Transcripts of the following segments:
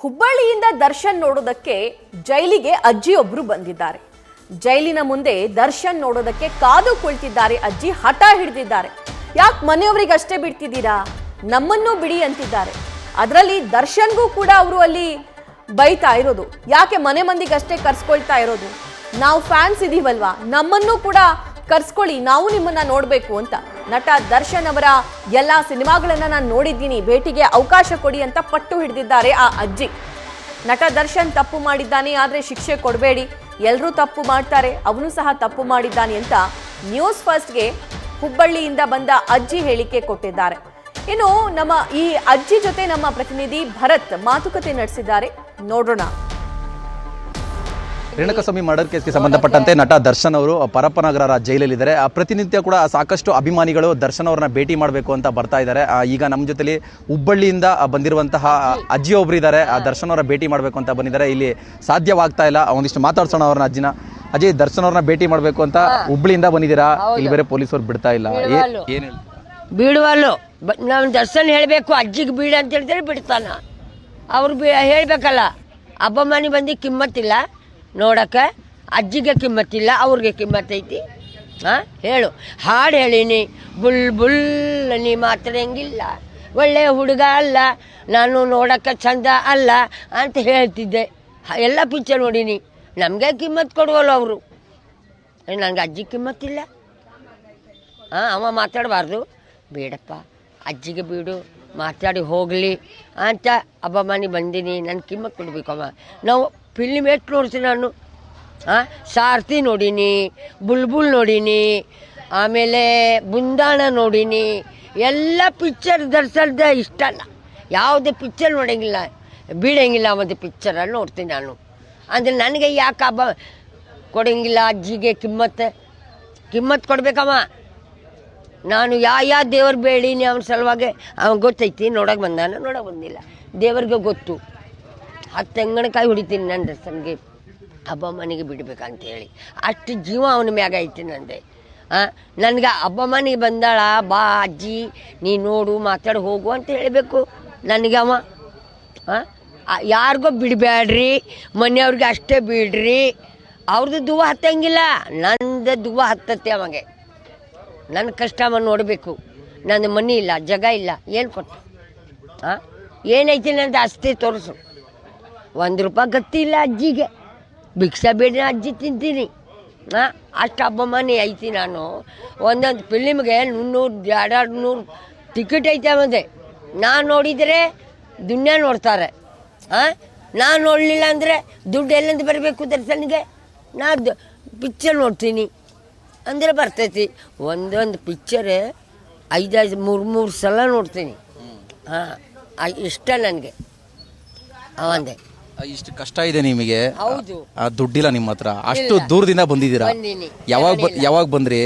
ಹುಬ್ಬಳ್ಳಿಯಿಂದ ದರ್ಶನ್ ನೋಡೋದಕ್ಕೆ ಜೈಲಿಗೆ ಅಜ್ಜಿಯೊಬ್ರು ಬಂದಿದ್ದಾರೆ. ಜೈಲಿನ ಮುಂದೆ ದರ್ಶನ್ ನೋಡೋದಕ್ಕೆ ಕಾದು ಕುಳಿತಿದ್ದಾರೆ. ಅಜ್ಜಿ ಹಠ ಹಿಡಿದಿದ್ದಾರೆ. ಯಾಕೆ ಮನೆಯವರಿಗಷ್ಟೇ ಬಿಡ್ತಿದ್ದೀರಾ, ನಮ್ಮನ್ನೂ ಬಿಡಿ ಅಂತಿದ್ದಾರೆ. ಅದರಲ್ಲಿ ದರ್ಶನ್ಗೂ ಕೂಡ ಅವರು ಅಲ್ಲಿ ಬೈತಾ ಇರೋದು, ಯಾಕೆ ಮನೆ ಮಂದಿಗಷ್ಟೇ ಕರ್ಸ್ಕೊಳ್ತಾ ಇರೋದು, ನಾವು ಫ್ಯಾನ್ಸ್ ಇದೀವಲ್ವಾ, ನಮ್ಮನ್ನೂ ಕೂಡ ಕರ್ಸ್ಕೊಳ್ಳಿ, ನಾವು ನಿಮ್ಮನ್ನ ನೋಡ್ಬೇಕು ಅಂತ. ನಟ ದರ್ಶನ್ ಅವರ ಎಲ್ಲಾ ಸಿನಿಮಾಗಳನ್ನ ನಾನು ನೋಡಿದ್ದೀನಿ, ಭೇಟಿಗೆ ಅವಕಾಶ ಕೊಡಿ ಅಂತ ಪಟ್ಟು ಹಿಡಿದಿದ್ದಾರೆ ಆ ಅಜ್ಜಿ. ನಟ ದರ್ಶನ್ ತಪ್ಪು ಮಾಡಿದ್ದಾನೆ, ಆದ್ರೆ ಶಿಕ್ಷೆ ಕೊಡಬೇಡಿ, ಎಲ್ಲರೂ ತಪ್ಪು ಮಾಡ್ತಾರೆ, ಅವನು ಸಹ ತಪ್ಪು ಮಾಡಿದ್ದಾನೆ ಅಂತ ನ್ಯೂಸ್ ಫಸ್ಟ್ಗೆ ಹುಬ್ಬಳ್ಳಿಯಿಂದ ಬಂದ ಅಜ್ಜಿ ಹೇಳಿಕೆ ಕೊಟ್ಟಿದ್ದಾರೆ. ಇನ್ನು ನಮ್ಮ ಈ ಅಜ್ಜಿ ಜೊತೆ ನಮ್ಮ ಪ್ರತಿನಿಧಿ ಭರತ್ ಮಾತುಕತೆ ನಡೆಸಿದ್ದಾರೆ, ನೋಡೋಣ. ರೇಣುಕಾಸ್ವಾಮಿ ಮರ್ಡರ್ ಕೇಸ್ಗೆ ಸಂಬಂಧಪಟ್ಟಂತೆ ನಟ ದರ್ಶನ್ ಅವರು ಪರಪ್ಪನಗರ ಜೈಲಲ್ಲಿದ್ದಾರೆ. ಪ್ರತಿನಿತ್ಯ ಕೂಡ ಸಾಕಷ್ಟು ಅಭಿಮಾನಿಗಳು ದರ್ಶನ್ ಅವ್ರನ್ನ ಭೇಟಿ ಮಾಡಬೇಕು ಅಂತ ಬರ್ತಾ ಇದ್ದಾರೆ. ಈಗ ನಮ್ಮ ಜೊತೆಲಿ ಹುಬ್ಬಳ್ಳಿಯಿಂದ ಬಂದಿರುವಂತಹ ಅಜ್ಜಿ ಒಬ್ರು ಇದ್ದಾರೆ, ದರ್ಶನ್ ಅವರ ಭೇಟಿ ಮಾಡಬೇಕು ಅಂತ ಬಂದಿದ್ದಾರೆ. ಇಲ್ಲಿ ಸಾಧ್ಯವಾಗ್ತಾ ಇಲ್ಲ, ಒಂದಿಷ್ಟು ಮಾತಾಡ್ಸೋಣ ಅವ್ರನ್ನ. ಅಜ್ಜಿ, ದರ್ಶನ್ ಅವ್ರನ್ನ ಭೇಟಿ ಮಾಡಬೇಕು ಅಂತ ಹುಬ್ಬಳ್ಳಿಯಿಂದ ಬಂದಿದ್ದೀರಾ, ಇಲ್ಲಿ ಬೇರೆ ಪೊಲೀಸರು ಬಿಡ್ತಾ ಇಲ್ಲ, ಏನು ಬಿಡುವಲ್ಲು? ನಾವು ದರ್ಶನ್ ಹೇಳಬೇಕು, ಅಜ್ಜಿಗೆ ಬೀಡ ಅಂತ ಹೇಳಿದ್ರೆ ಬಿಡ್ತಾನ. ಅವ್ರು ಹೇಳಬೇಕಲ್ಲ, ಹಬ್ಬ ಮನೆ ಬಂದು ಕಿಮ್ಮತ್ತಿಲ್ಲ ನೋಡಕ್ಕೆ, ಅಜ್ಜಿಗೆ ಕಿಮ್ಮತ್ತಿಲ್ಲ, ಅವ್ರಿಗೆ ಕಿಮ್ಮತ್ತೈತಿ. ಹಾಂ ಹೇಳು, ಹಾಡು ಹೇಳೀನಿ, ಬುಲ್ ಬುಲ್ ನೀ ಮಾತಾಡಂಗಿಲ್ಲ, ಒಳ್ಳೆ ಹುಡುಗ ಅಲ್ಲ, ನಾನು ನೋಡೋಕ್ಕೆ ಚಂದ ಅಲ್ಲ ಅಂತ ಹೇಳ್ತಿದ್ದೆ. ಎಲ್ಲ ಪಿಕ್ಚರ್ ನೋಡೀನಿ, ನಮಗೆ ಕಿಮ್ಮತ್ತು ಕೊಡುವಲ್ಲ ಅವರು. ನನಗೆ ಅಜ್ಜಿ ಕಿಮ್ಮತ್ತಿಲ್ಲ. ಹಾಂ, ಅವ ಮಾತಾಡಬಾರ್ದು, ಬೇಡಪ್ಪ ಅಜ್ಜಿಗೆ ಬಿಡು, ಮಾತಾಡಿ ಹೋಗಲಿ ಅಂತ ಹಬ್ಬ ಮನೆ ಬಂದೀನಿ, ನನ್ನ ಕಿಮ್ಮತ್ತು ಕೊಡ್ಬೇಕಮ್ಮ. ನಾವು ಫಿಲ್ಮ್ ಎಷ್ಟು ನೋಡ್ತೀನಿ ನಾನು. ಹಾಂ, ಸಾರ್ತಿ ನೋಡೀನಿ, ಬುಲ್ಬುಲ್ ನೋಡೀನಿ, ಆಮೇಲೆ ಬುಂದಾಣ ನೋಡೀನಿ. ಎಲ್ಲ ಪಿಕ್ಚರ್ ದರ್ಶನದ ಇಷ್ಟ ಅಲ್ಲ, ಯಾವುದೇ ಪಿಕ್ಚರ್ ನೋಡೋಂಗಿಲ್ಲ, ಬೀಳಂಗಿಲ್ಲ. ಒಂದು ಪಿಕ್ಚರಲ್ಲಿ ನೋಡ್ತೀನಿ ನಾನು. ಅಂದರೆ ನನಗೆ ಯಾಕೆ ಹಬ್ಬ ಕೊಡೋಂಗಿಲ್ಲ, ಅಜ್ಜಿಗೆ ಕಿಮ್ಮತ್ತು ಕೊಡ್ಬೇಕಮ್ಮ. ನಾನು ಯಾವ ದೇವ್ರು ಬೇಡೀನಿ ಅವನ ಸಲುವಾಗಿ ಅವ್ನು ಗೊತ್ತೈತಿ. ನೋಡೋಕೆ ಬಂದಿಲ್ಲ, ದೇವ್ರಿಗೆ ಗೊತ್ತು. 10 ತೆಂಗಿನಕಾಯಿ ಹೊಡಿತೀನಿ ನನ್ನ ದರ್ಶನ್ಗೆ, ಹಬ್ಬ ಮನೆಗೆ ಬಿಡ್ಬೇಕಂತೇಳಿ. ಅಷ್ಟು ಜೀವ ಅವನ ಮ್ಯಾಗ ಐತಿ ನಂದೆ. ನನಗೆ ಹಬ್ಬ ಮನೆಗೆ ಬಂದಾಳ, ಬಾ ಅಜ್ಜಿ ನೀ ನೋಡು, ಮಾತಾಡಿ ಹೋಗು ಅಂತ ಹೇಳಬೇಕು ನನಗೆ ಅವ. ಯಾರಿಗೋ ಬಿಡಬೇಡ್ರಿ, ಮನೆಯವ್ರಿಗೆ ಅಷ್ಟೇ ಬಿಡ್ರಿ. ಅವ್ರದ್ದು ದುವ ಹತ್ತಂಗಿಲ್ಲ, ನಂದು ದುವ ಹತ್ತತ್ತೆ ಅವಾಗೆ. ನನ್ನ ಕಷ್ಟ ಅವ ನೋಡಬೇಕು. ನನ್ನ ಮನೆ ಇಲ್ಲ, ಜಾಗ ಇಲ್ಲ, ಏನು ಕೊಟ್ಟು? ಏನೈತಿ ನಂದು ಆಸ್ತಿ ತೋರಿಸು. 1 ರೂಪಾಯಿ ಗತಿ ಇಲ್ಲ ಅಜ್ಜಿಗೆ, ಭಿಕ್ಷಾ ಬೇಡ ಅಜ್ಜಿ ತಿಂತೀನಿ. ಅಷ್ಟು ಹಬ್ಬ ಮನೆ ಐತಿ. ನಾನು ಒಂದೊಂದು ಫಿಲಿಮ್ಗೆ 100-200 ಟಿಕೆಟ್ ಐತೆ ಅವದೆ. ನಾನು ನೋಡಿದರೆ ದುನಿಯಾ ನೋಡ್ತಾರೆ. ನಾನು ನೋಡಲಿಲ್ಲ ಅಂದರೆ ದುಡ್ಡು ಎಲ್ಲಿಂದ ಬರಬೇಕು ದರ್ಶನ್ಗೆ? ನಾ ಪಿಕ್ಚರ್ ನೋಡ್ತೀನಿ ಅಂದರೆ ಬರ್ತೈತಿ. ಒಂದೊಂದು ಪಿಕ್ಚರ್ 5 3 ಸಲ ನೋಡ್ತೀನಿ. ಇಷ್ಟ ನನಗೆ ಅವಂದೆ. ಇಷ್ಟು ಕಷ್ಟ ಇದೆ ನಿಮಗೆ, ಹೌದು. ದುಡ್ಡಿಲ್ಲ ನಿಮ್ಮ ಹತ್ರ, ಅಷ್ಟು ದೂರದಿಂದ ಬಂದಿದ್ದೀರಾ. ಯಾವಾಗ ಬಂದ್ರಿ,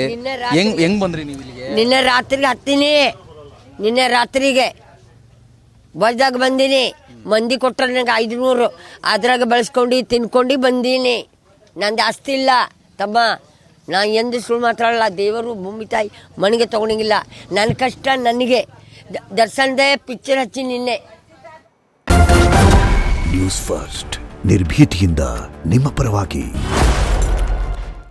ಹೆಂಗ್ ಬಂದ್ರಿ ನೀವು ಇಲ್ಲಿಗೆ? ನಿನ್ನೆ ರಾತ್ರಿಗೆ ಹತ್ತೀನಿ, ನಿನ್ನೆ ರಾತ್ರಿಗೆ ಬಸ್ದಾಗ ಬಂದೀನಿ. ಮಂದಿ ಕೊಟ್ಟರೆ ನನಗೆ 500, ಅದ್ರಾಗ ಬಳಸ್ಕೊಂಡು ತಿನ್ಕೊಂಡು ಬಂದೀನಿ. ನಂದು ಆಸ್ತಿ ಇಲ್ಲ ತಮ್ಮ, ನಾನು ಎಂದು ಸುಳ್ಳು ಮಾತಾಡಲ್ಲ. ದೇವರು ಭೂಮಿ ತಾಯಿ ಮನೆಗೆ ತೊಗೊಂಡಿಲ್ಲ. ನನ್ನ ಕಷ್ಟ ನನಗೆ. ದರ್ಶನದೇ ಪಿಕ್ಚರ್ ಹಚ್ಚಿ ನಿನ್ನೆ. ನ್ಯೂಸ್ ಫಸ್ಟ್, ನಿರ್ಭೀತಿಯಿಂದ ನಿಮ್ಮ ಪರವಾಗಿ.